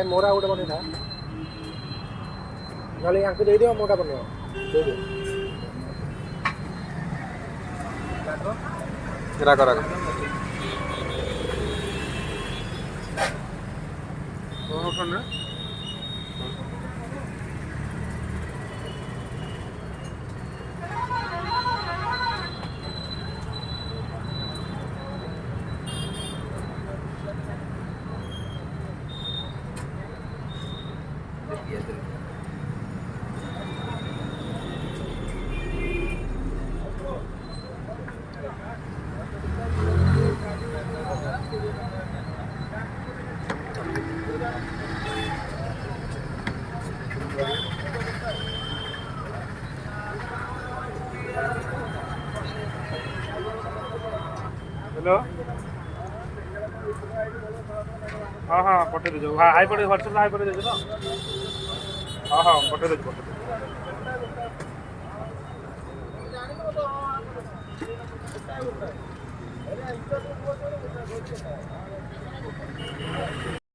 मोरा गोटे बन ना दे दियो मोटा बन दे दियो राख राख हेलो हाँ हाँ पठे दे हाई पठे व्हाट्सएप हाई पठे दे हाँ हाँ पठे दे पठे